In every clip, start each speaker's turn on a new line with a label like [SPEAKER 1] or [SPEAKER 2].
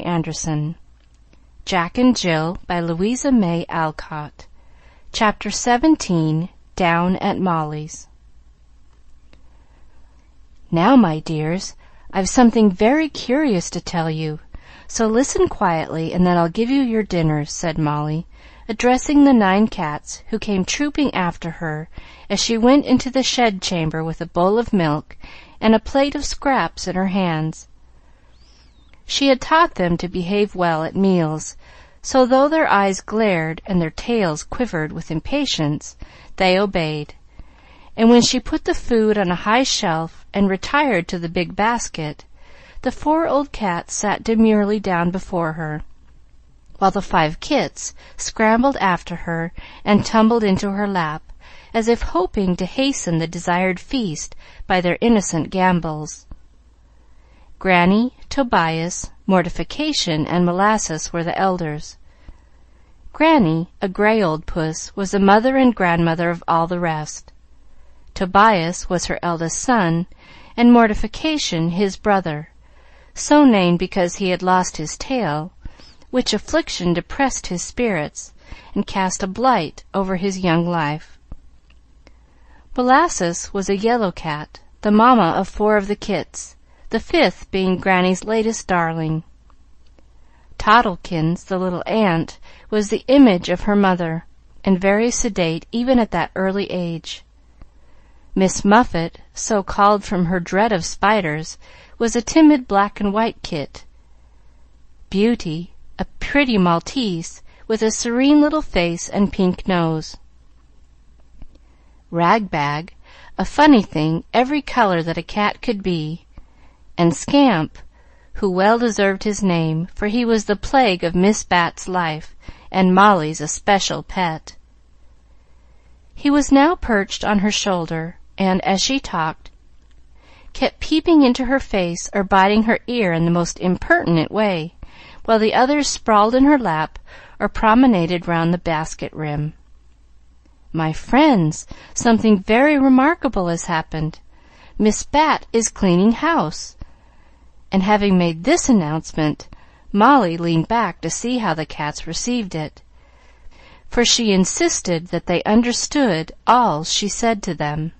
[SPEAKER 1] Anderson. Jack and Jill by Louisa May Alcott. Chapter 17, Down at Molly's. Now, my dears, I've something very curious to tell you, so listen quietly and then I'll give you your dinners, said Molly, addressing the 9 cats who came trooping after her as she went into the shed chamber with a bowl of milk and a plate of scraps in her hands. She had taught them to behave well at meals, so though their eyes glared and their tails quivered with impatience, they obeyed, and when she put the food on a high shelf and retired to the big basket, the 4 old cats sat demurely down before her, while the 5 kits scrambled after her and tumbled into her lap, as if hoping to hasten the desired feast by their innocent gambols. Granny, Tobias, Mortification, and Molasses were the elders. Granny, a gray old puss, was the mother and grandmother of all the rest. Tobias was her eldest son, and Mortification his brother, so named because he had lost his tail, which affliction depressed his spirits and cast a blight over his young life. Molasses was a yellow cat, the mamma of 4 of the kits, the 5th being Granny's latest darling. Toddlekins, the little ant, was the image of her mother, and very sedate even at that early age. Miss Muffet, so called from her dread of spiders, was a timid black and white kit. Beauty, a pretty Maltese with a serene little face and pink nose. Ragbag, a funny thing, every color that a cat could be, and Scamp, who well deserved his name, for he was the plague of Miss Bat's life and Molly's especial pet. He was now perched on her shoulder, and, as she talked, kept peeping into her face or biting her ear in the most impertinent way, while the others sprawled in her lap or promenaded round the basket rim. My friends, something very remarkable has happened. Miss Bat is cleaning house. And having made this announcement, Molly leaned back to see how the cats received it, for she insisted that they understood all she said to them.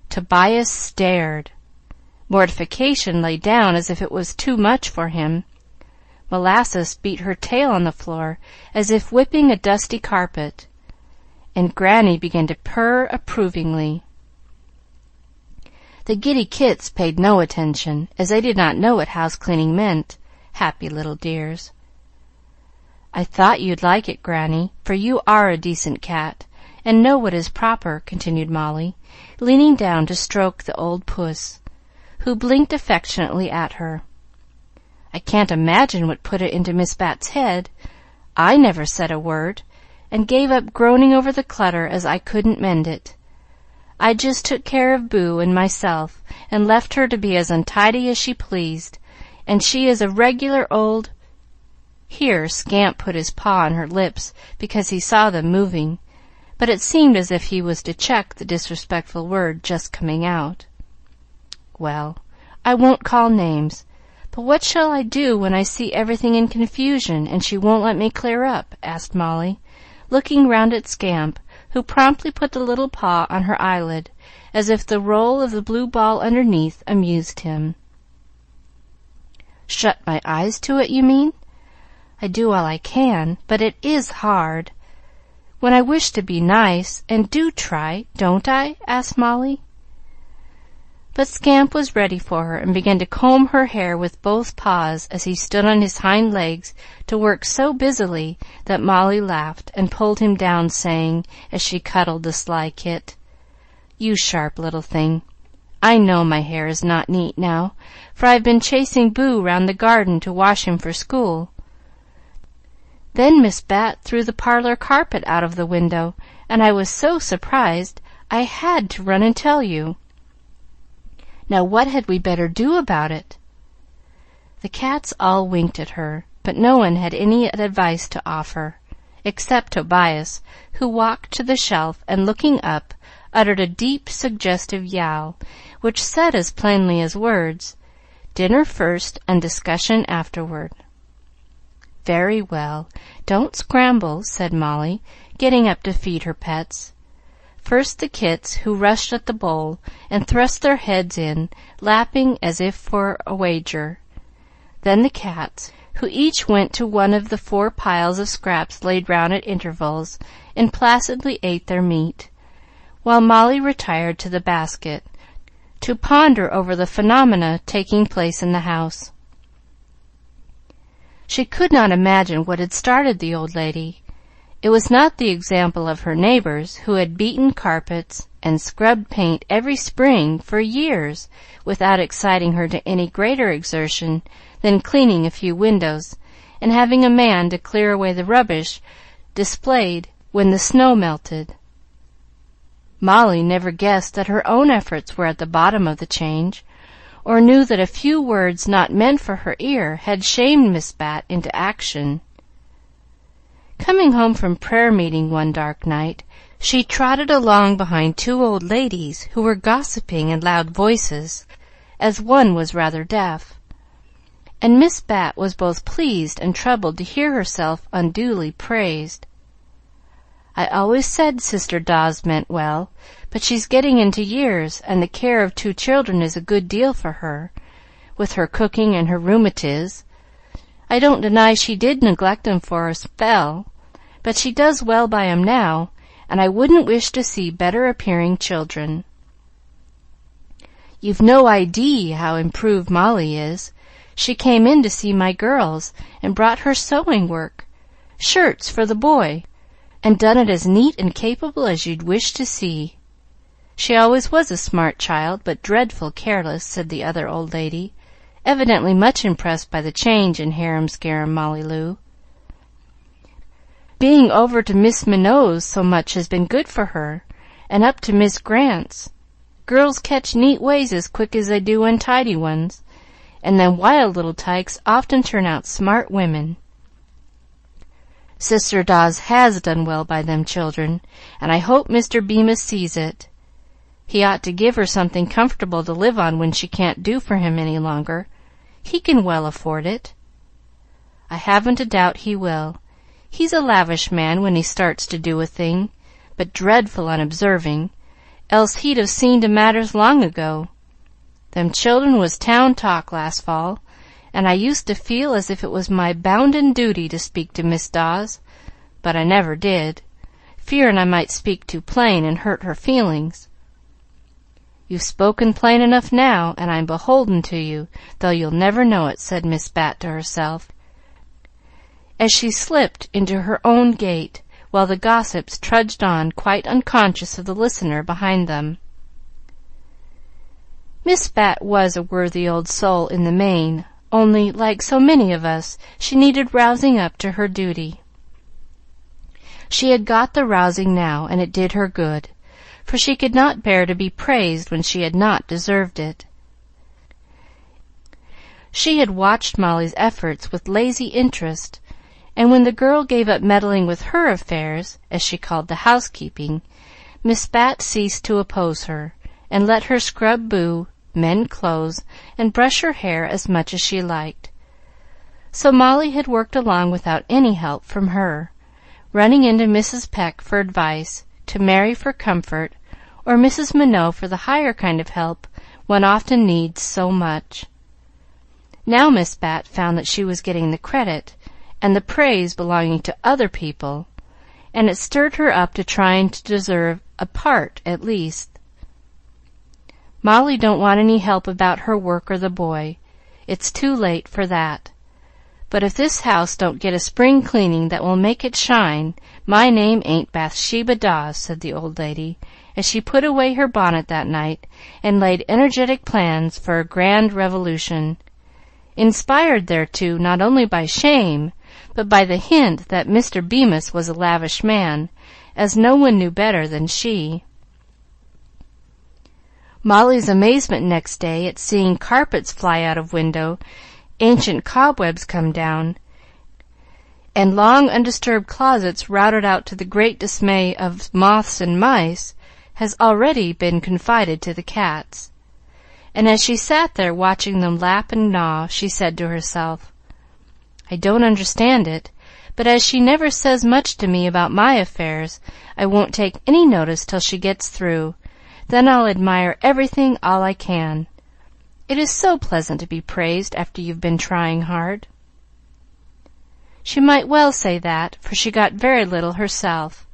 [SPEAKER 1] Tobias stared. Mortification lay down as if it was too much for him. Molasses beat her tail on the floor as if whipping a dusty carpet, and Granny began to purr approvingly. The giddy kits paid no attention, as they did not know what house-cleaning meant, happy little dears. I thought you'd like it, Granny, for you are a decent cat, and know what is proper, continued Molly, leaning down to stroke the old puss, who blinked affectionately at her. I can't imagine what put it into Miss Bat's head. I never said a word, and gave up groaning over the clutter as I couldn't mend it. I just took care of Boo and myself, and left her to be as untidy as she pleased, and she is a regular old—" Here Scamp put his paw on her lips because he saw them moving, but it seemed as if he was to check the disrespectful word just coming out. Well, I won't call names, but what shall I do when I see everything in confusion and she won't let me clear up? Asked Molly, looking round at Scamp, who promptly put the little paw on her eyelid, as if the roll of the blue ball underneath amused him. Shut my eyes to it, you mean? I do all I can, but it is hard. When I wish to be nice, and do try, don't I? Asked Molly. But Scamp was ready for her, and began to comb her hair with both paws as he stood on his hind legs to work so busily that Molly laughed and pulled him down, saying, as she cuddled the sly kit, "You sharp little thing! I know my hair is not neat now, for I've been chasing Boo round the garden to wash him for school. Then Miss Bat threw the parlor carpet out of the window, and I was so surprised I had to run and tell you. Now what had we better do about it?" The cats all winked at her, but no one had any advice to offer, except Tobias, who walked to the shelf and, looking up, uttered a deep, suggestive yowl, which said as plainly as words, Dinner first and discussion afterward. Very well. Don't scramble, said Molly, getting up to feed her pets. First the kits, who rushed at the bowl and thrust their heads in, lapping as if for a wager. Then the cats, who each went to one of the 4 piles of scraps laid round at intervals and placidly ate their meat, while Molly retired to the basket to ponder over the phenomena taking place in the house. She could not imagine what had started the old lady. It was not the example of her neighbors, who had beaten carpets and scrubbed paint every spring for years without exciting her to any greater exertion than cleaning a few windows and having a man to clear away the rubbish displayed when the snow melted. Molly never guessed that her own efforts were at the bottom of the change, or knew that a few words not meant for her ear had shamed Miss Bat into action. Coming home from prayer meeting one dark night, she trotted along behind 2 old ladies who were gossiping in loud voices, as one was rather deaf, and Miss Bat was both pleased and troubled to hear herself unduly praised. I always said Sister Dawes meant well, but she's getting into years, and the care of 2 children is a good deal for her, with her cooking and her rheumatiz. I don't deny she did neglect 'em for a spell, but she does well by 'em now, and I wouldn't wish to see better-appearing children. You've no idee how improved Molly is. She came in to see my girls, and brought her sewing work, shirts for the boy, and done it as neat and capable as you'd wish to see. She always was a smart child, but dreadful careless," said the other old lady, evidently much impressed by the change in harum-scarum Molly Lou. "Being over to Miss Minot's so much has been good for her, and up to Miss Grant's. Girls catch neat ways as quick as they do untidy ones, and them wild little tykes often turn out smart women. Sister Dawes has done well by them children, and I hope Mr. Bemis sees it. He ought to give her something comfortable to live on when she can't do for him any longer. He can well afford it." "I haven't a doubt he will. He's a lavish man when he starts to do a thing, but dreadful unobserving, else he'd have seen to matters long ago. Them children was town talk last fall, and I used to feel as if it was my bounden duty to speak to Miss Dawes, but I never did, fearin' I might speak too plain and hurt her feelings. You've spoken plain enough now, and I'm beholden to you, though you'll never know it," said Miss Bat to herself, as she slipped into her own gate, while the gossips trudged on, quite unconscious of the listener behind them. Miss Bat was a worthy old soul in the main, only, like so many of us, she needed rousing up to her duty. She had got the rousing now, and it did her good, for she could not bear to be praised when she had not deserved it. She had watched Molly's efforts with lazy interest, and when the girl gave up meddling with her affairs, as she called the housekeeping, Miss Bat ceased to oppose her, and let her scrub boo, mend clothes, and brush her hair as much as she liked. So Molly had worked along without any help from her, running into Mrs. Peck for advice, to Mary for comfort, or Mrs. Minot for the higher kind of help one often needs so much. Now Miss Bat found that she was getting the credit and the praise belonging to other people, and it stirred her up to trying to deserve a part at least. "Molly don't want any help about her work or the boy. It's too late for that. But if this house don't get a spring cleaning that will make it shine, my name ain't Bathsheba Dawes," said the old lady, as she put away her bonnet that night and laid energetic plans for a grand revolution, inspired thereto not only by shame, but by the hint that Mr. Bemis was a lavish man, as no one knew better than she. Molly's amazement next day at seeing carpets fly out of window, ancient cobwebs come down, and long undisturbed closets routed out to the great dismay of moths and mice, has already been confided to the cats, and as she sat there watching them lap and gnaw, she said to herself, "I don't understand it, but as she never says much to me about my affairs, I won't take any notice till she gets through. Then I'll admire everything all I can. It is so pleasant to be praised after you've been trying hard." She might well say that, for she got very little herself,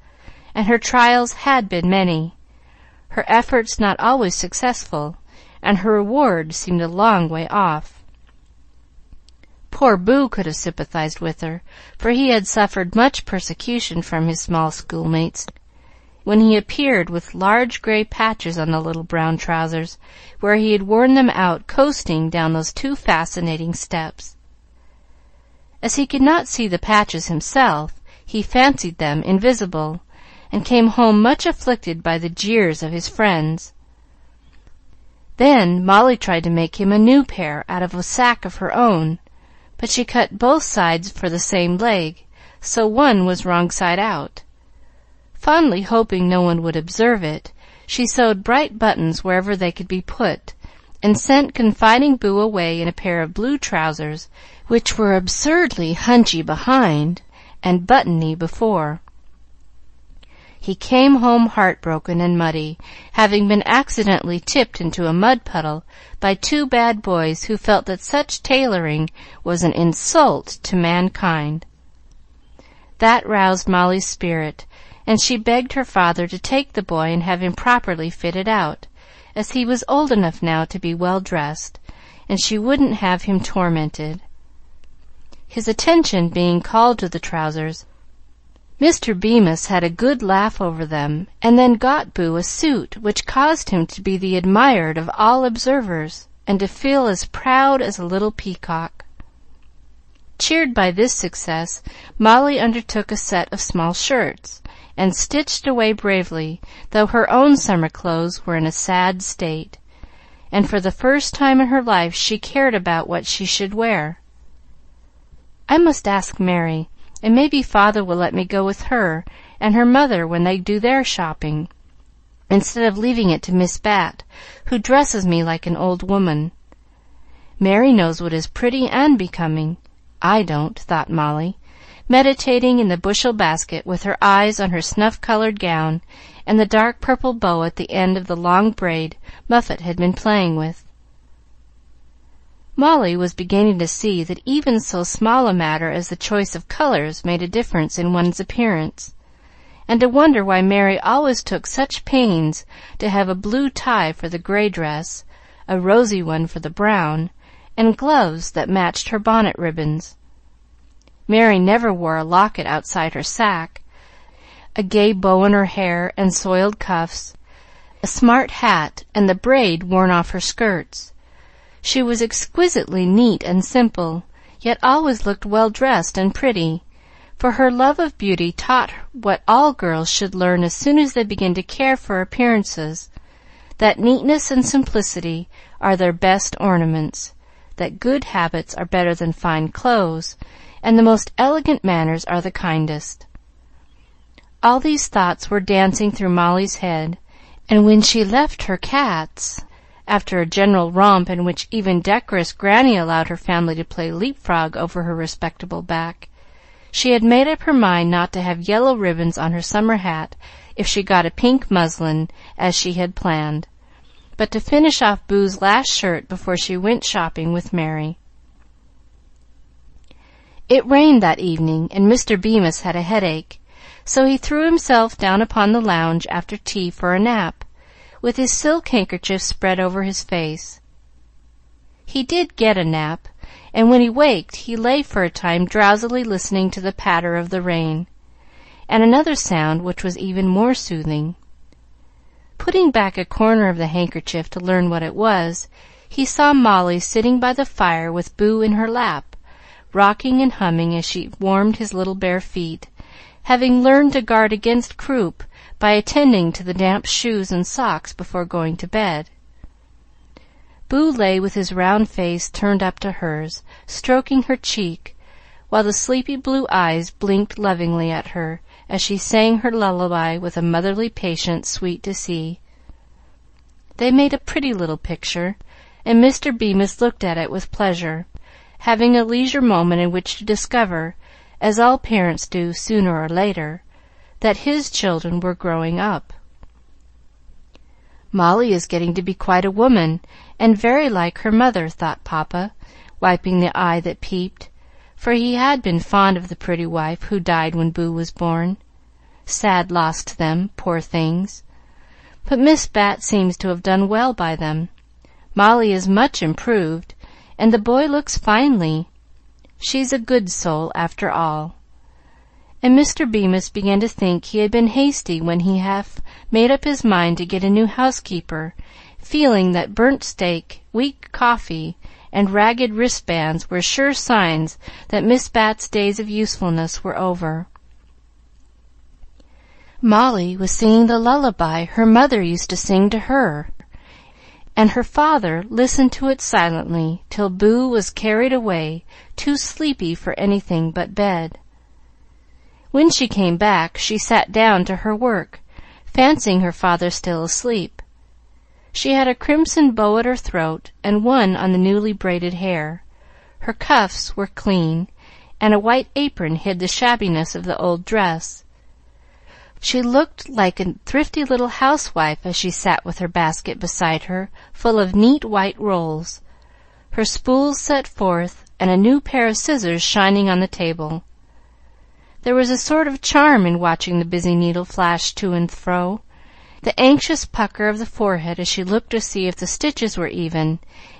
[SPEAKER 1] and her trials had been many, her efforts not always successful, and her reward seemed a long way off. Poor Boo could have sympathized with her, for he had suffered much persecution from his small schoolmates when he appeared with large gray patches on the little brown trousers, where he had worn them out coasting down those too fascinating steps. As he could not see the patches himself, he fancied them invisible, and came home much afflicted by the jeers of his friends. Then Molly tried to make him a new pair out of a sack of her own, but she cut both sides for the same leg, so one was wrong side out. Fondly hoping no one would observe it, she sewed bright buttons wherever they could be put, and sent confiding Boo away in a pair of blue trousers, which were absurdly hunchy behind and buttony before. He came home heartbroken and muddy, having been accidentally tipped into a mud puddle by two bad boys who felt that such tailoring was an insult to mankind. That roused Molly's spirit, and she begged her father to take the boy and have him properly fitted out, as he was old enough now to be well dressed, and she wouldn't have him tormented. His attention being called to the trousers, Mr. Bemis had a good laugh over them, and then got Boo a suit which caused him to be the admired of all observers, and to feel as proud as a little peacock. Cheered by this success, Molly undertook a set of small shirts, and stitched away bravely, though her own summer clothes were in a sad state, and for the first time in her life she cared about what she should wear. "I must ask Mary, and maybe father will let me go with her and her mother when they do their shopping, instead of leaving it to Miss Bat, who dresses me like an old woman. Mary knows what is pretty and becoming. I don't," thought Molly, meditating in the bushel basket with her eyes on her snuff-colored gown and the dark purple bow at the end of the long braid Muffet had been playing with. Molly was beginning to see that even so small a matter as the choice of colors made a difference in one's appearance, and to wonder why Mary always took such pains to have a blue tie for the gray dress, a rosy one for the brown, and gloves that matched her bonnet ribbons. Mary never wore a locket outside her sack, a gay bow in her hair and soiled cuffs, a smart hat, and the braid worn off her skirts. She was exquisitely neat and simple, yet always looked well dressed and pretty, for her love of beauty taught her what all girls should learn as soon as they begin to care for appearances, that neatness and simplicity are their best ornaments, that good habits are better than fine clothes, and the most elegant manners are the kindest. All these thoughts were dancing through Molly's head, and when she left her cats, after a general romp in which even decorous Granny allowed her family to play leap-frog over her respectable back, she had made up her mind not to have yellow ribbons on her summer hat if she got a pink muslin, as she had planned, but to finish off Boo's last shirt before she went shopping with Mary. It rained that evening, and Mr. Bemis had a headache, so he threw himself down upon the lounge after tea for a nap, with his silk handkerchief spread over his face. He did get a nap, and when he waked he lay for a time drowsily listening to the patter of the rain, and another sound which was even more soothing. Putting back a corner of the handkerchief to learn what it was, he saw Molly sitting by the fire with Boo in her lap, rocking and humming as she warmed his little bare feet, having learned to guard against croup by attending to the damp shoes and socks before going to bed. Boo lay with his round face turned up to hers, stroking her cheek, while the sleepy blue eyes blinked lovingly at her as she sang her lullaby with a motherly patience sweet to see. They made a pretty little picture, and Mr. Bemis looked at it with pleasure, having a leisure moment in which to discover, as all parents do sooner or later, that his children were growing up. "Molly is getting to be quite a woman, and very like her mother," thought Papa, wiping the eye that peeped, for he had been fond of the pretty wife who died when Boo was born. Sad loss to them, poor things. But Miss Bat seems to have done well by them. Molly is much improved, and the boy looks finely. She's a good soul, after all. And Mr. Bemis began to think he had been hasty when he half made up his mind to get a new housekeeper, feeling that burnt steak, weak coffee, and ragged wristbands were sure signs that Miss Bat's days of usefulness were over. Molly was singing the lullaby her mother used to sing to her, and her father listened to it silently till Boo was carried away, too sleepy for anything but bed. When she came back, she sat down to her work, fancying her father still asleep. She had a crimson bow at her throat and one on the newly braided hair. Her cuffs were clean, and a white apron hid the shabbiness of the old dress. She looked like a thrifty little housewife as she sat with her basket beside her, full of neat white rolls, her spools set forth, and a new pair of scissors shining on the table. There was a sort of charm in watching the busy needle flash to and fro, the anxious pucker of the forehead as she looked to see if the stitches were even,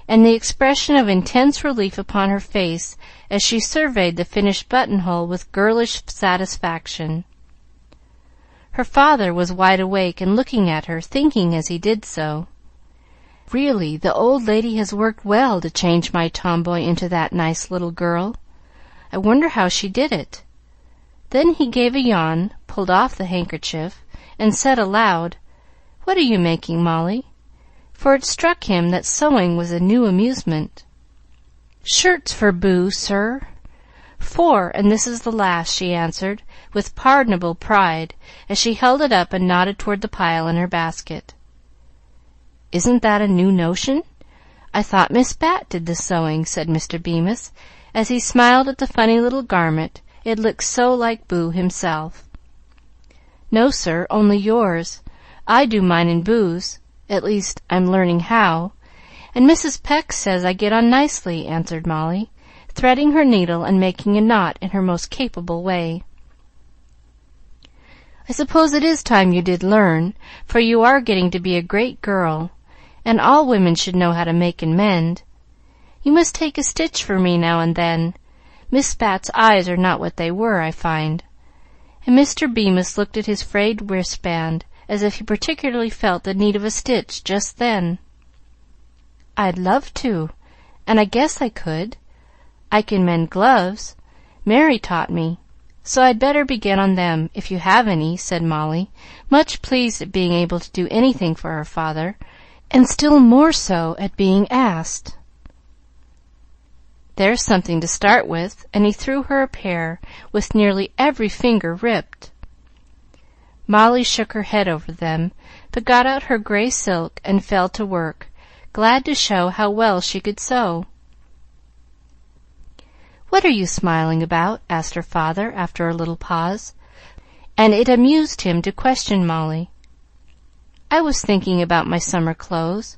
[SPEAKER 1] and the expression of intense relief upon her face as she surveyed the finished buttonhole with girlish satisfaction. Her father was wide awake and looking at her, thinking as he did so, "Really, the old lady has worked well to change my tomboy into that nice little girl. I wonder how she did it." Then he gave a yawn, pulled off the handkerchief, and said aloud, "What are you making, Molly?" For it struck him that sewing was a new amusement. "Shirts for Boo, sir." "4, and this is the last," she answered, with pardonable pride, as she held it up and nodded toward the pile in her basket. "Isn't that a new notion? I thought Miss Bat did the sewing," said Mr. Bemis, as he smiled at the funny little garment. It looked so like Boo himself. "No, sir, only yours. I do mine and Boo's. At least, I'm learning how, and Mrs. Peck says I get on nicely," answered Molly, threading her needle and making a knot in her most capable way. "I suppose it is time you did learn, for you are getting to be a great girl, and all women should know how to make and mend. You must take a stitch for me now and then. Miss Bat's eyes are not what they were, I find." And Mr. Bemis looked at his frayed wristband, as if he particularly felt the need of a stitch just then. "I'd love to, and I guess I could. I can mend gloves. Mary taught me, so I'd better begin on them, if you have any," said Molly, much pleased at being able to do anything for her father, and still more so at being asked. "There's something to start with," and he threw her a pair with nearly every finger ripped. Molly shook her head over them, but got out her gray silk and fell to work, glad to show how well she could sew. "What are you smiling about?" asked her father after a little pause, and it amused him to question Molly. "I was thinking about my summer clothes.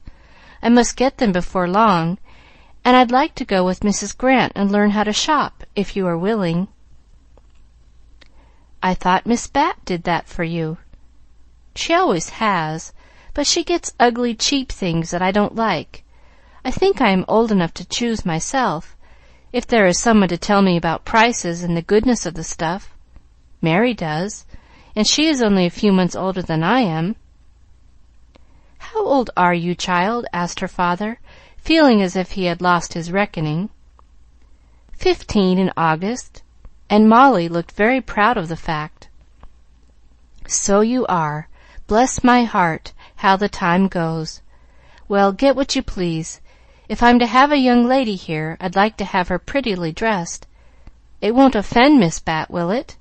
[SPEAKER 1] I must get them before long, and I'd like to go with Mrs. Grant and learn how to shop, if you are willing." "I thought Miss Bat did that for you." "She always has, but she gets ugly, cheap things that I don't like. I think I am old enough to choose myself, if there is someone to tell me about prices and the goodness of the stuff. Mary does, and she is only a few months older than I am." "How old are you, child?" asked her father, feeling as if he had lost his reckoning. 15 in August, and Molly looked very proud of the fact. "So you are. Bless my heart, how the time goes! Well, get what you please. If I'm to have a young lady here, I'd like to have her prettily dressed. It won't offend Miss Bat, will it?"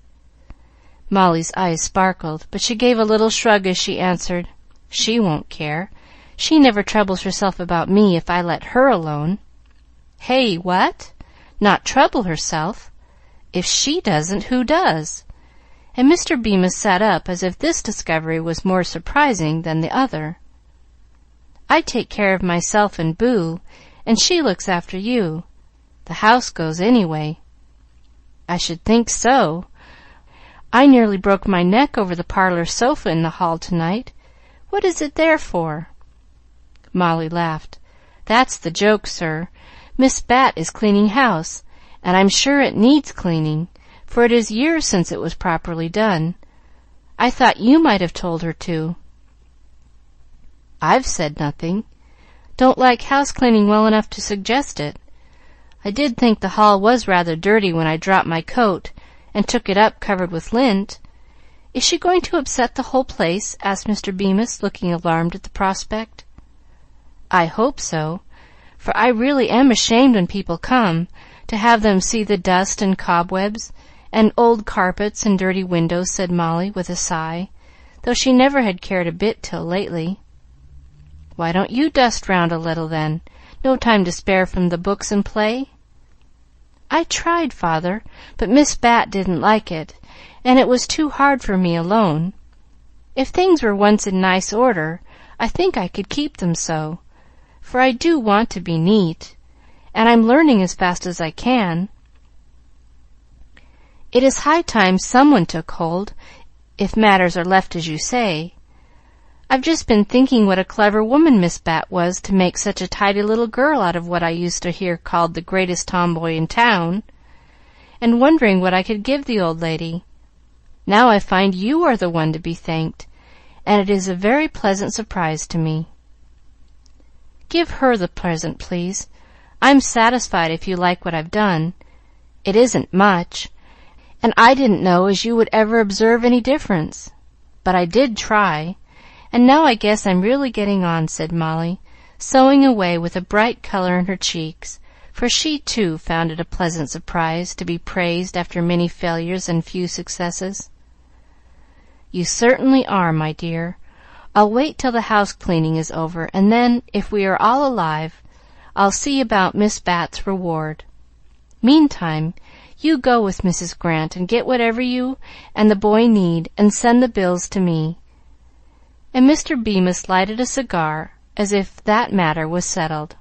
[SPEAKER 1] Molly's eyes sparkled, but she gave a little shrug as she answered, "She won't care. She never troubles herself about me if I let her alone." "Hey, what? Not trouble herself? If she doesn't, who does?" And Mr. Bemis sat up as if this discovery was more surprising than the other. "I take care of myself and Boo, and she looks after you. The house goes anyway." "I should think so. I nearly broke my neck over the parlor sofa in the hall to-night. What is it there for?" Molly laughed. "That's the joke, sir. Miss Bat is cleaning house, and I'm sure it needs cleaning, for it is years since it was properly done. I thought you might have told her to." "I've said nothing. Don't like house cleaning well enough to suggest it. I did think the hall was rather dirty when I dropped my coat and took it up covered with lint. Is she going to upset the whole place?" asked Mr. Bemis, looking alarmed at the prospect. "I hope so, for I really am ashamed when people come, to have them see the dust and cobwebs and old carpets and dirty windows," said Molly, with a sigh, though she never had cared a bit till lately. "Why don't you dust round a little, then? No time to spare from the books and play?" "I tried, father, but Miss Bat didn't like it, and it was too hard for me alone. If things were once in nice order, I think I could keep them so, for I do want to be neat, and I'm learning as fast as I can. It is high time some one took hold, if matters are left as you say. I've just been thinking what a clever woman Miss Bat was to make such a tidy little girl out of what I used to hear called the greatest tomboy in town, and wondering what I could give the old lady. Now I find you are the one to be thanked, and it is a very pleasant surprise to me." "Give her the present, please. I'm satisfied if you like what I've done. It isn't much, and I didn't know as you would ever observe any difference. But I did try, and now I guess I'm really getting on," said Molly, sewing away with a bright color in her cheeks, for she, too, found it a pleasant surprise to be praised after many failures and few successes. "You certainly are, my dear. I'll wait till the house cleaning is over, and then, if we are all alive, I'll see about Miss Bat's reward. Meantime, you go with Mrs. Grant and get whatever you and the boy need, and send the bills to me." And Mr. Bemis lighted a cigar, as if that matter was settled.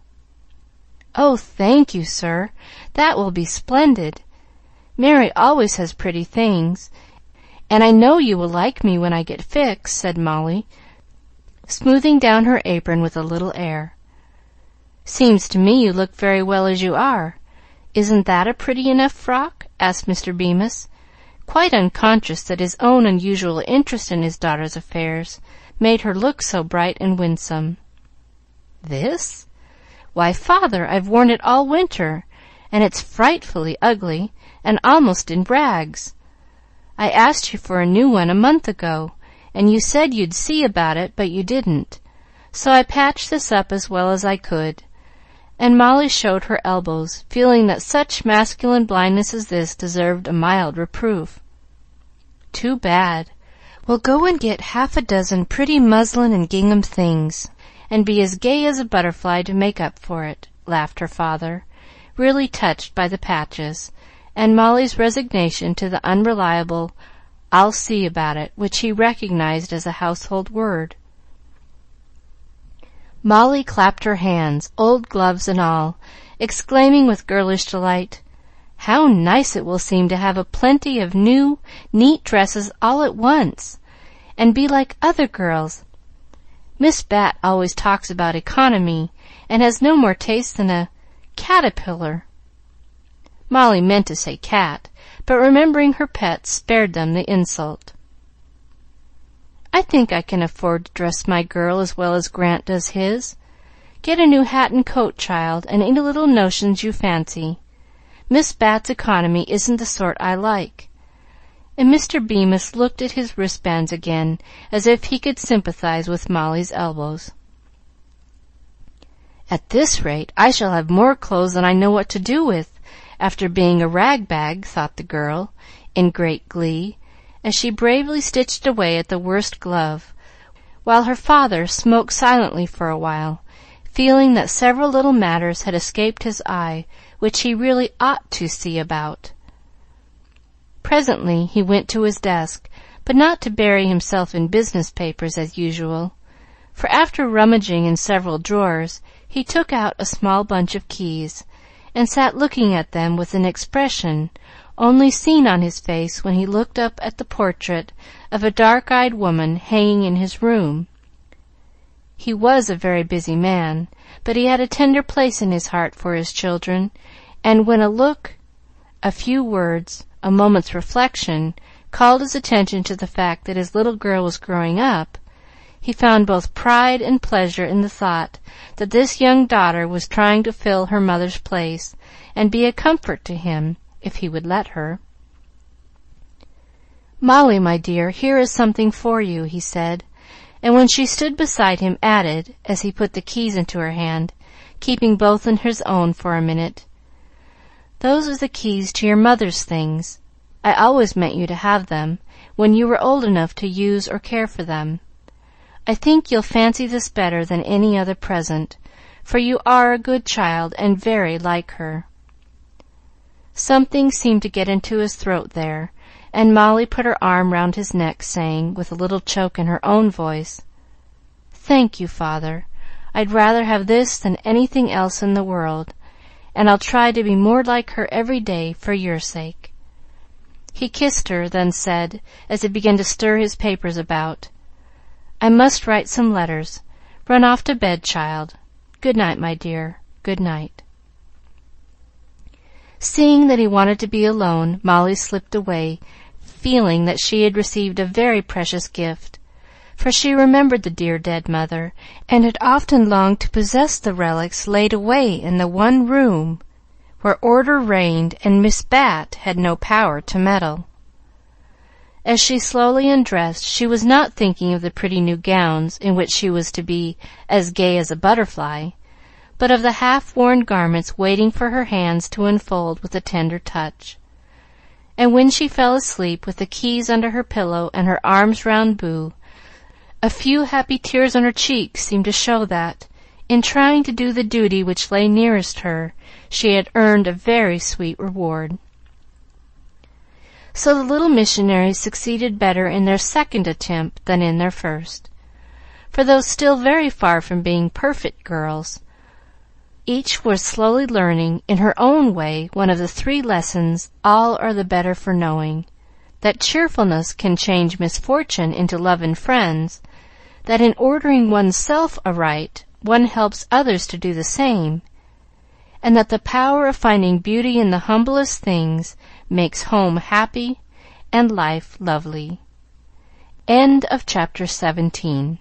[SPEAKER 1] "Oh, thank you, sir. That will be splendid. Mary always has pretty things, and I know you will like me when I get fixed," said Molly, smoothing down her apron with a little air. "Seems to me you look very well as you are. Isn't that a pretty enough frock?" asked Mr. Bemis, quite unconscious that his own unusual interest in his daughter's affairs made her look so bright and winsome. "This? Why, father, I've worn it all winter, and it's frightfully ugly and almost in rags. I asked you for a new one a month ago, and you said you'd see about it, but you didn't, so I patched this up as well as I could." And Molly showed her elbows, feeling that such masculine blindness as this deserved a mild reproof. "Too bad. We'll go and get half a dozen pretty muslin and gingham things, and be as gay as a butterfly to make up for it," laughed her father, really touched by the patches, and Molly's resignation to the unreliable "I'll see about it," which he recognized as a household word. Molly clapped her hands, old gloves and all, exclaiming with girlish delight, "How nice it will seem to have a plenty of new, neat dresses all at once, and be like other girls. Miss Bat always talks about economy, and has no more taste than a caterpillar." Molly meant to say cat, but remembering her pets, spared them the insult. "I think I can afford to dress my girl as well as Grant does his. Get a new hat and coat, child, and any little notions you fancy. Miss Bat's economy isn't the sort I like." And Mr. Bemis looked at his wristbands again, as if he could sympathize with Molly's elbows. "At this rate, I shall have more clothes than I know what to do with, after being a rag bag," thought the girl, in great glee, as she bravely stitched away at the worst glove, while her father smoked silently for a while, feeling that several little matters had escaped his eye which he really ought to see about. Presently he went to his desk, but not to bury himself in business papers as usual, for after rummaging in several drawers, he took out a small bunch of keys, and sat looking at them with an expression only seen on his face when he looked up at the portrait of a dark-eyed woman hanging in his room. He was a very busy man, but he had a tender place in his heart for his children, and when a look, a few words, a moment's reflection called his attention to the fact that his little girl was growing up, he found both pride and pleasure in the thought that this young daughter was trying to fill her mother's place and be a comfort to him, if he would let her. "Molly, my dear, here is something for you," he said, and when she stood beside him, added, as he put the keys into her hand, keeping both in his own for a minute, "Those are the keys to your mother's things. I always meant you to have them, when you were old enough to use or care for them. I think you'll fancy this better than any other present, for you are a good child and very like her." Something seemed to get into his throat there, and Molly put her arm round his neck, saying, with a little choke in her own voice, "Thank you, father. I'd rather have this than anything else in the world, and I'll try to be more like her every day for your sake." He kissed her, then said, as he began to stir his papers about, "I must write some letters. Run off to bed, child. Good night, my dear. Good night." Seeing that he wanted to be alone, Molly slipped away, feeling that she had received a very precious gift, for she remembered the dear dead mother, and had often longed to possess the relics laid away in the one room where order reigned and Miss Bat had no power to meddle. As she slowly undressed, she was not thinking of the pretty new gowns in which she was to be as gay as a butterfly, but of the half-worn garments waiting for her hands to unfold with a tender touch. And when she fell asleep with the keys under her pillow and her arms round Boo, a few happy tears on her cheeks seemed to show that, in trying to do the duty which lay nearest her, she had earned a very sweet reward. So the little missionaries succeeded better in their second attempt than in their first, for though still very far from being perfect girls, each was slowly learning, in her own way, one of the 3 lessons all are the better for knowing: that cheerfulness can change misfortune into love and friends, that in ordering one's self aright one helps others to do the same, and that the power of finding beauty in the humblest things makes home happy and life lovely. End of chapter 17.